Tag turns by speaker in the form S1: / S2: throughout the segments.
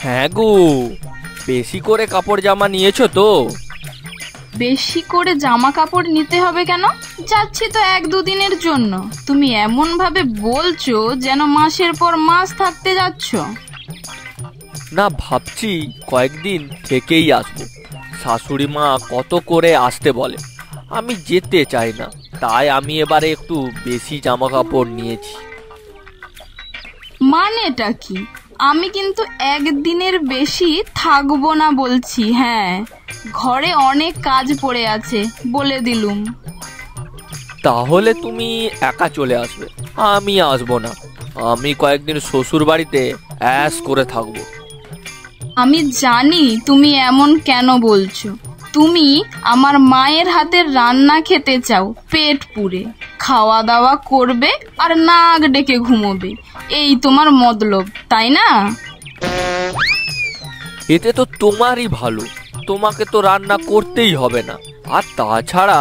S1: হ্যাঁ গো, বেশি করে কাপড় জামা নিয়েছো তো?
S2: বেশি করে জামা কাপড় নিতে হবে কেন? যাচ্ছি তো 1-2 দিনের জন্য। তুমি এমন ভাবে বলছো যেন মাসের পর মাস থাকতে যাচ্ছ।
S1: না, ভাবছি কয়েকদিন থেকেই আসবো। শাশুড়ি মা কত করে আসতে বলে, আমি যেতে চাই না, তাই আমি এবারে একটু বেশি জামা কাপড় নিয়েছি।
S2: মানেটা কি? আমি কিন্তু 1 দিনের বেশি থাকবো না বলছি। হ্যাঁ, ঘরে অনেক কাজ পড়ে আছে, বলে দিলুম।
S1: তাহলে তুমি একা চলে আসবে, আমি আসবো না। আমি কয়েকদিন শ্বশুর বাড়িতে অ্যাশ করে থাকবো।
S2: আমি জানি তুমি এমন কেন বলছো। তুমি আমার মায়ের হাতের রান্না খেতে চাও, পেট পুরে খাওয়া দাওয়া করবে আর নাক ডেকে ঘুমোবে, এই তোমার মতলব, তাই না?
S1: এতে তো তোমারই ভালো, তোমাকে তো রান্না করতেই হবে না। আর তাছাড়া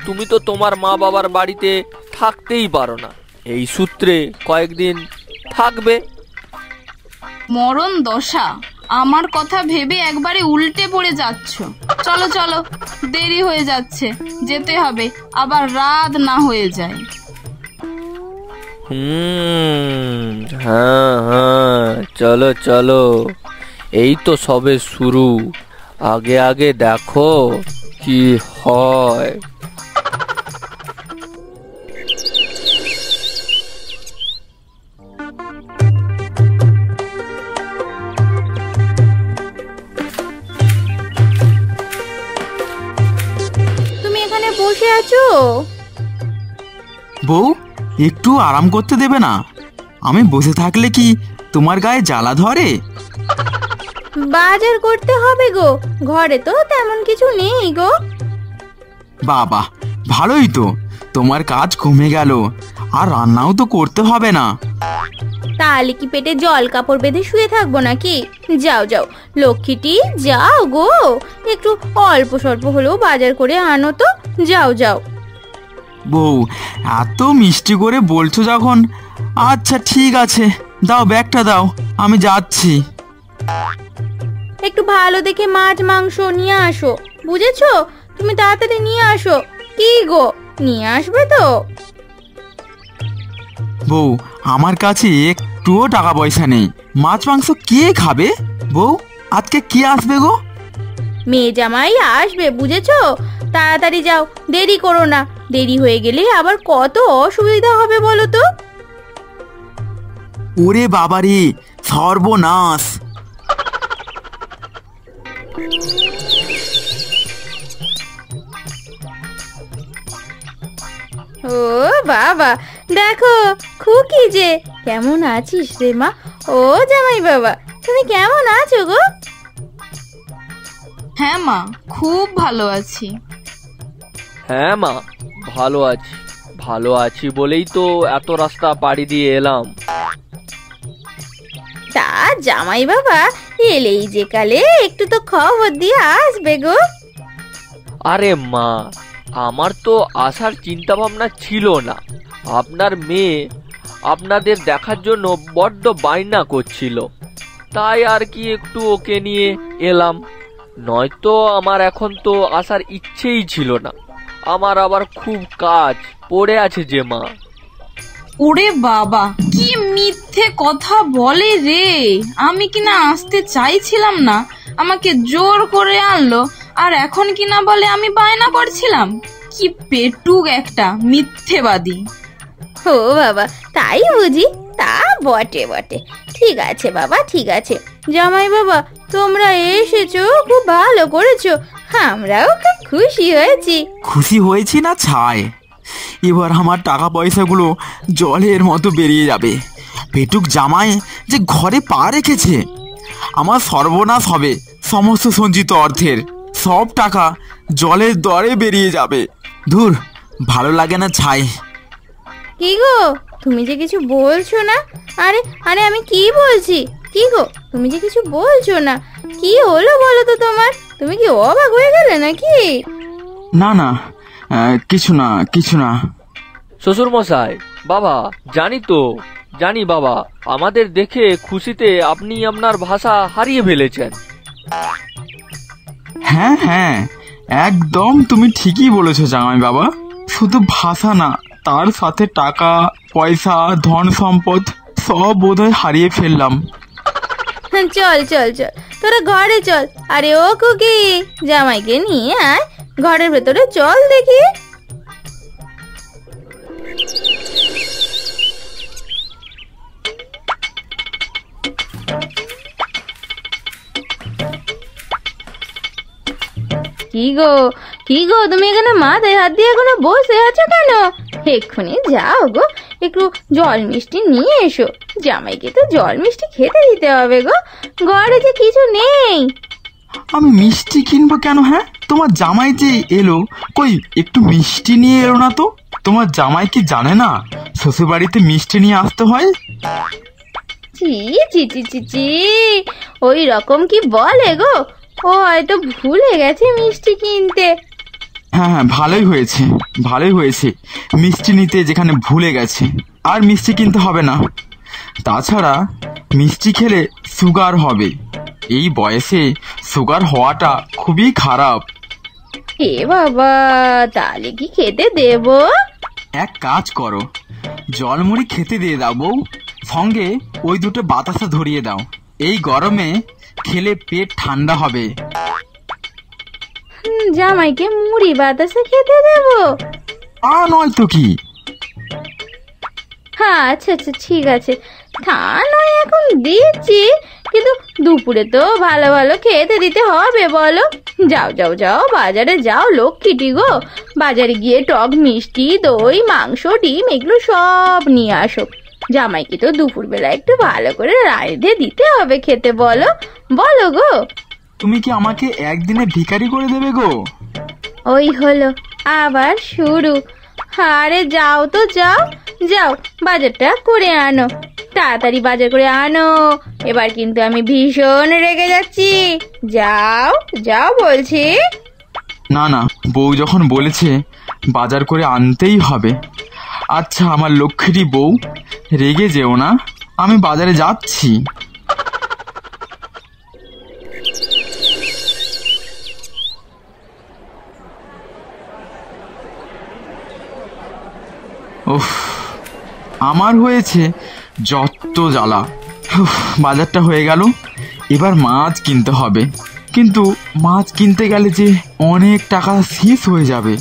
S1: তুমি তো তোমার মা বাবার বাড়িতে থাকতেই পারো না, এই সূত্রে কয়েকদিন থাকবে।
S2: মরণ দশা, আমার কথা ভেবে একবারে উল্টে পড়ে যাচ্ছ। চলো চলো, দেরি হয়ে যাচ্ছে, যেতে হবে, আবার রাত না হয়ে যায়।
S1: হ্যাঁ হ্যাঁ, চলো চলো, এই তো সবে শুরু, আগে আগে দেখো কি হয়।
S3: তুমি এখানে বসে আছো?
S4: বউ, একটু আরাম করতে দেবে না? আমি বসে থাকলে কি তোমার গায়ে জ্বালা ধরে?
S3: বাজার করতে হবে গো, ঘরে তো তেমন কিছু নেই গো।
S4: বাবা, ভালোই তো, তোমার কাজ কমে গেল, আর রান্নাও তো করতে হবে না।
S3: তাহলে কি পেটে জল কাপড় বেঁধে শুয়ে থাকবো নাকি? যাও যাও লক্ষ্মীটি, যাও গো, একটু অল্প স্বল্প হলেও বাজার করে আনো তো, যাও যাও।
S4: বউ, এত মিষ্টি করে বলছো যখন, আচ্ছা ঠিক আছে, দাও ব্যাগটা দাও, আমি যাচ্ছি।
S3: একটু ভালো দেখে মাছ মাংস নিয়ে আসো, বুঝেছো? তুমি তাড়াতাড়ি নিয়ে আসো। কি গো, নিয়ে আসবে তো?
S4: বউ, আমার কাছে একটুও টাকা পয়সা নেই, মাছ মাংস কে খাবে? বউ, আজকে কে আসবে গো?
S3: মেয়ে জামাই আসবে, বুঝেছো? তাড়াতাড়ি যাও, দেরি করো না, দেরি হয়ে গেলে আবার কত অসুবিধা হবে বলো তো।
S4: ওরে বাবারে, সর্বনাশ!
S3: ও বাবা, দেখো খুকি যে কেমন আছিস রে মা। ও জামাই বাবা, তুমি কেমন আছো গো?
S2: হ্যাঁ মা, খুব ভালো আছি।
S1: হ্যাঁ মা, ভালো আছি, ভালো আছি বলেই তো এত রাস্তা পাড়ি দিয়ে এলাম।
S3: তা জামাই বাবা এলেই যে কালে একটু তো খবর দিয়ে আসবে গো।
S1: আরে মা, আমার তো আসার চিন্তা ভাবনা ছিল না। আপনার মেয়ে আপনাদের দেখার জন্য বড্ড বায়না করছিল, তাই আর কি একটু ওকে নিয়ে এলাম। নয়তো আমার এখন তো আসার ইচ্ছেই ছিল না, আমার আবার খুব কাজ পড়ে আছে যে মা।
S2: ওরে বাবা, কি মিথ্যে কথা বলে রে! আমি কিনা আসতে চাইছিলাম না, আমাকে জোর করে আনলো, আর এখন কিনা বলে আমি বায়না করছিলাম। কি পেটুক একটা মিথ্যেবাদী!
S3: ও বাবা, তাই বুঝি? তা বটে বটে। ঠিক আছে বাবা, ঠিক আছে। জামাই বাবা, তোমরা এসেছো, খুব ভালো করেছো, আমরাও খুব খুশি হয়েছি।
S4: খুশি হয়েছি না ছাই, এবার আমার টাকা পয়সাগুলো জলের মতো বেরিয়ে যাবে। পেটুক জামাই যে ঘরে পা রেখেছে, আমার সর্বনাশ হবে। সমস্ত সঞ্চিত অর্থের সব টাকা জলের দরে বেরিয়ে যাবে। ধুর, ভালো লাগে না ছাই।
S3: কি গো, তুমি যে কিছু বলছো না? আরে আরে আমি কি বলছি? কি গো, তুমি যে কিছু বলছো না, কি হলো বলো তো তোমার? তুমি কি অবাক হয়ে গেলে নাকি?
S4: না না, কিছু না কিছু না।
S1: শ্বশুর মশাই, বাবা, জানি বাবা, আমাদের দেখে খুশিতে আপনি আপনার ভাষা হারিয়ে ফেলেছেন।
S4: হ্যাঁ হ্যাঁ, একদম তুমি ঠিকই বলেছো জামাই বাবা। শুধু ভাষা না, তার সাথে টাকা পয়সা ধন সম্পদ সব বোধহয় হারিয়ে ফেললাম।
S3: চল চল চল, তোরা ঘরে চল। আরে ও খুকি, জামাইকে নিয়ে আয় ঘরের ভেতরে, চল দেখি। কি গো তুমি এখানে মাথায় হাত দিয়ে এখনো বসে আছো কেন? এক্ষুনি যাও গো, একটু জল মিষ্টি নিয়ে এসো। জামাইকে তো জল মিষ্টি খেতে দিতে হবে গো, ঘরে যে কিছু নেই।
S4: আমি মিষ্টি কিনবো কেন? হ্যাঁ, তোমার জামাই যে এলো, কই একটু মিষ্টি নিয়ে এলো না তো? তোমার জামাই কি জানে না শ্বশুর বাড়িতে মিষ্টি নিয়ে আসতে হয়?
S3: চি চি চি চি চি, ওই রকম কি বলে গো? ও হয়তো ভুলে গেছে মিষ্টি কিনতে।
S4: হ্যাঁ হ্যাঁ, ভালোই হয়েছে মিষ্টি নিতে যেখানে ভুলে গেছে। আর মিষ্টি কিনতে হবে না। তাছাড়া মিষ্টি খেলে সুগার হবে। এই বয়সে সুগার হওয়াটা খুবই খারাপ।
S3: এ বাবা, তাহলে কি খেতে দেব?
S4: এক কাজ করো, জলমুড়ি খেতে দিয়ে দাও বউ, সঙ্গে ওই দুটো বাতাসা ধরিয়ে দাও। এই গরমে খেলে পেট ঠান্ডা হবে।
S3: জামাইকে মুড়ি বাতাসা খেতে দেব?
S4: নয় তো কি।
S3: হ্যাঁ আচ্ছা আচ্ছা, ঠিক আছে, তা নয় এখন দিচ্ছি, কিন্তু দুপুরে তো ভালো ভালো খেতে দিতে হবে বলো। যাও যাও যাও, বাজারে যাও লক্ষ্মীটি গো, বাজারে গিয়ে টক মিষ্টি দই মাংস ডিম এগুলো সব নিয়ে আসো। জামাইকে তো দুপুরবেলা একটু ভালো করে রাঁধে দিতে হবে খেতে, বলো বলো গো।
S4: তুমি কি আমাকে একদিনে ভিখারি করে দেবে গো?
S3: ওই হলো আবার শুরু। আরে যাও তো যাও যাও, বাজারটা করে আনো, তাড়াতাড়ি বাজার করে আনো। এবার কিন্তু আমি ভীষণ রেগে যাচ্ছি। যাও যাও বলছি।
S4: না না, বউ যখন বলেছে বাজার করে আনতেই হবে। আচ্ছা আমার লক্ষ্মীটি বউ, রেগে যেও না, আমি বাজারে যাচ্ছি। উফ, আমার হয়েছে যত জ্বালা। বাজারটা হয়ে গেল, এবার মাছ কিনতে হবে। কিন্তু মাছ কিনতে গেলে যে অনেক টাকা শেষ হয়ে যাবে।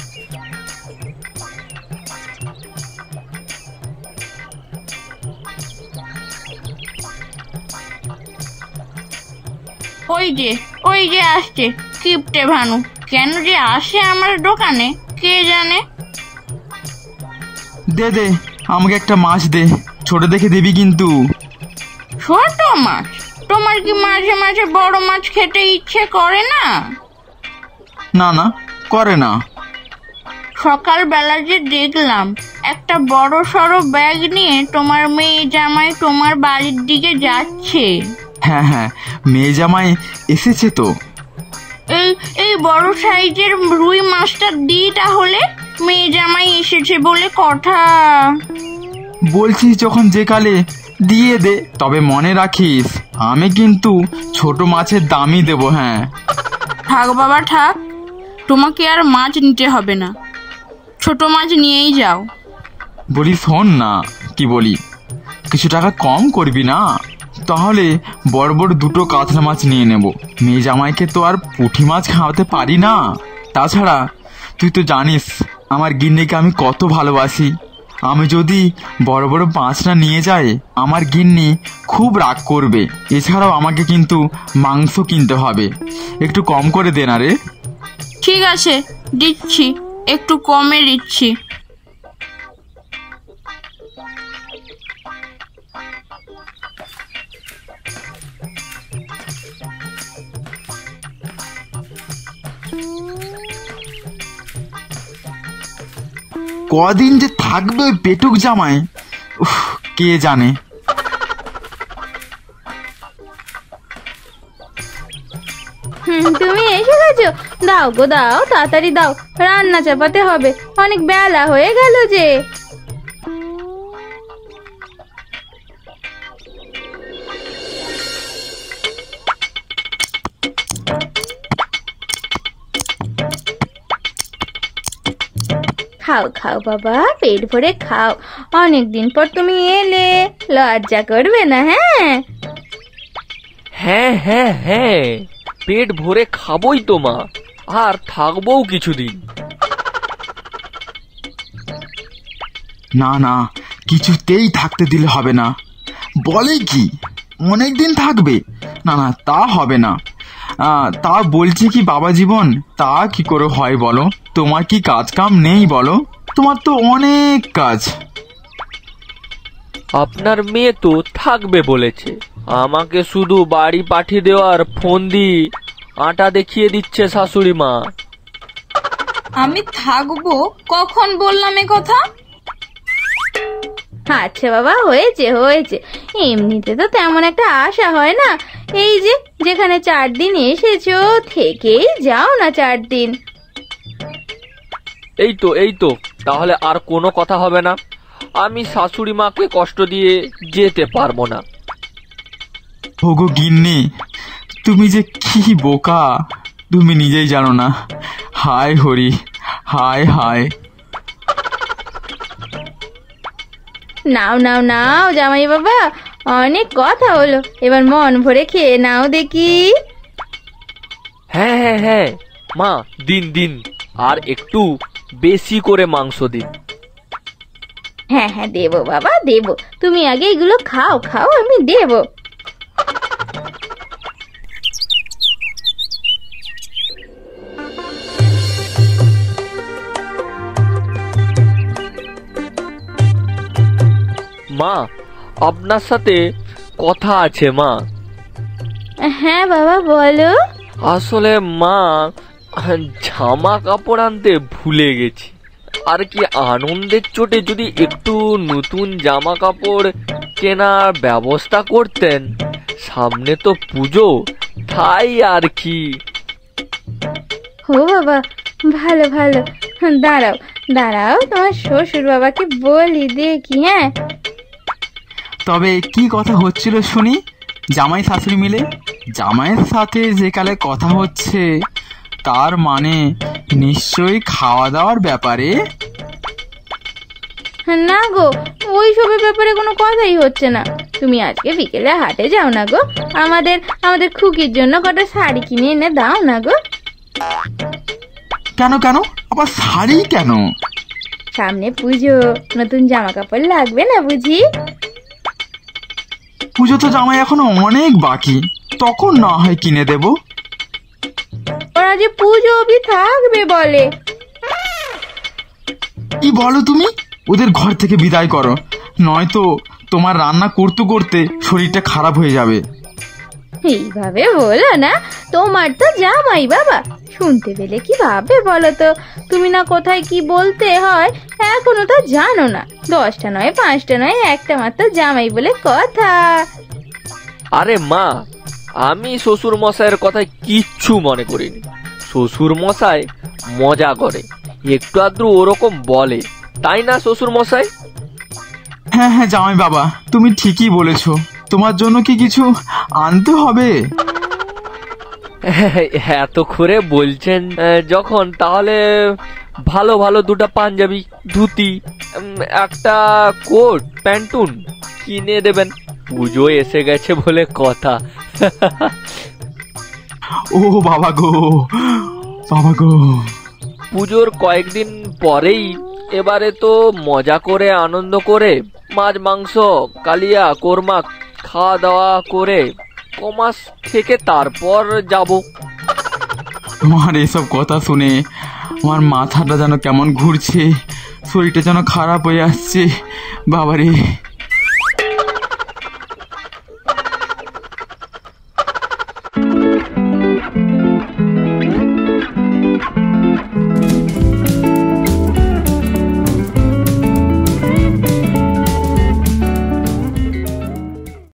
S2: ওই যে আসছে কিপটে ভানু। কেন যে আসে আমার দোকানে কে জানে।
S4: দে আমাকে একটা মাছ দে, ছোট দেখে দিবি কিন্তু।
S2: ছোট মাছ? তোমার কি মাঝে মাঝে বড় মাছ খেতে ইচ্ছে করে না?
S4: না করে না।
S2: সকালবেলা যে দেখলাম একটা বড় সড়ো ব্যাগ নিয়ে তোমার মেয়ে জামাই তোমার বাড়ির দিকে যাচ্ছে।
S4: হ্যাঁ, মেয়ে জামাই এসেছে তো।
S2: এই বড় সাইজের রুই মাছটা দি তাহলে, মেয়ে জামাই এসেছে বলে কথা।
S4: বলছিস যখন যে কালে দিয়ে দে, তবে মনে রাখিস আমি কিন্তু ছোট মাছের দামই দেবো। হ্যাঁ
S2: থাক বাবা থাক, তোমাকে আর মাছ নিতে হবে না, ছোট মাছ নিয়েই যাও।
S4: বলি শোন না, কি বলি, কিছু টাকা কম করবি না? তাহলে বড় বড় দুটো কাতলা মাছ নিয়ে নেব। মেয়ে জামাইকে তো আর পুঁটি মাছ খাওয়াতে পারি না। তাছাড়া তুই তো জানিস আমার গিন্নিকে আমি কত ভালোবাসি। আমি যদি বড় বড় মাছটা নিয়ে যাই, আমার গিন্নি খুব রাগ করবে। এছাড়াও আমাকে কিন্তু মাংস কিনতে হবে, একটু কম করে দে না রে।
S2: ঠিক আছে দিচ্ছি, একটু কমে দিচ্ছি।
S4: কদিন যে থাকবে ওই পেটুক জামাই, কে জানে।
S3: তুমি এসে গেছো? দাও গো দাও, তাড়াতাড়ি দাও, রান্না চাপাতে হবে, অনেক বেলা হয়ে গেল যে। খাও খাও বাবা, পেট ভরে খাও, অনেকদিন পর তুমি এলে, লজ্জা করবে না? হ্যাঁ
S1: হ্যাঁ হ্যাঁ হ্যাঁ, পেট ভরে খাবোই তো মা, আর থাকবোও কিছুদিন।
S4: না না, কিছুতেই থাকতে দিলে হবে না। বলে কি অনেক দিন থাকবে? না না, তা হবে না। তা বলছি কি বাবা জীবন, তা কি করে হয় বলো? তোমার কি কাজ কাম নেই বলো? তোমার তো অনেক কাজ।
S1: আপনার মেয়ে তো থাকবে বলেছে, আমাকে শুধু বাড়ি পাঠিয়ে দেওয়ার ফোন দিয়ে আটা দেখিয়ে দিচ্ছে শাশুড়ি মা।
S2: আমি থাকবো কখন বললাম এ কথা?
S3: আচ্ছা বাবা, হয়েছে হয়েছে, এমনিতে তো তেমন একটা আশা হয় না। এই যে যেখানে 4 দিন এসেছো, থেকেই যাও না 4 দিন।
S1: এই তো, তাহলে আর কোনো কথা হবে না। আমি শাশুড়ি মাকে কষ্ট দিয়ে যেতে পারবো না।
S4: ওগো গিন্নি, তুমি যে কি বোকা, তুমি নিজেই জানো না। হায় হরি, হায় হায়।
S3: নাও নাও নাও জামাই বাবা, অনেক কথা হলো, এবার মন ভরে খেয়ে নাও দেখি।
S1: হ্যাঁ হ্যাঁ হ্যাঁ মা, দিন দিন, আর একটু বেশি করে মাংস দিন।
S3: হ্যাঁ হ্যাঁ দেবো বাবা দেবো, তুমি আগে এগুলো খাও খাও, আমি দেবো।
S1: মা, আপনার সাথে কথা আছে মা।
S3: হ্যাঁ বাবা বলো।
S1: আসলে মা, জামা কাপড় আনতে ভুলে গেছি। আর কি আনন্দের চোটে যদি একটু নতুন জামা কাপড় কেনার ব্যবস্থা করতেন, সামনে তো পুজো, তাই আর কি।
S3: ও বাবা, ভালো ভালো, দাঁড়াও দাঁড়াও, তোমার শ্বশুর বাবাকে বলি দেখি। হ্যাঁ,
S4: তবে কি কথা হচ্ছিল শুনি? জামাই শাশুড়ি মিলে জামাইয়ের সাথে যে কালে কথা হচ্ছে, তার মানে নিশ্চয়ই খাওয়া দাওয়ার ব্যাপারে।
S3: না গো, ওই সবের ব্যাপারে কোনো কথাই হচ্ছে না। তুমি আজকে বিকেলে হাটে যাও না গো, আমাদের আমাদের খুকির জন্য কটা শাড়ি কিনে এনে দাও না গো।
S4: কেন কেন আবার শাড়ি কেন?
S3: সামনে পুজো, নতুন জামা কাপড় লাগবে না বুঝি?
S4: পুজো তো জামাই এখনো অনেক বাকি, তখন না হয় কিনে দেব।
S3: ওরা যে পুজো অবধি থাকবে বলে।
S4: কি বলো তুমি? ওদের ঘর থেকে বিদায় করো, নয়তো তোমার রান্না করতে করতে শরীরটা খারাপ হয়ে যাবে।
S3: এইভাবে বলো না, তোমার তো জামাই বাবা, শুনতে পেলে কি ভাবে বলো তো? তুমি না কোথায় কি বলতে হয় এখনো তো জানো না। 10টা নয় 5টা নয়, একটা মাত্র জামাই বলে কথা।
S1: আরে মা, আমি শ্বশুর মশাইয়ের কথায় কিচ্ছু মনে করিনি। শ্বশুর মশাই মজা করে, একটু আদ্রু ওরকম বলে, তাই না শ্বশুর মশাই?
S4: হ্যাঁ হ্যাঁ জামাই বাবা, তুমি ঠিকই বলেছো। তোমার জন্য কি কিছু আনতে হবে?
S1: এত করে বলছেন যখন, তাহলে ভালো ভালো 2টা পাঞ্জাবি, ধুতি, একটা কোট প্যান্টুন কিনে দেবেন। পুজো এসে গেছে বলে কথা।
S4: ও বাবা গো, বাবা গো।
S1: পুজোর কয়েকদিন পরেই এবারে তো মজা করে আনন্দ করে মাছ মাংস কালিয়া কোরমা খাওয়া দাওয়া করে কমাস থেকে তারপর যাব।
S4: তোমার এসব কথা শুনে আমার মাথাটা যেন কেমন ঘুরছে, শরীরটা যেন খারাপ হয়ে আসছে বাবারে।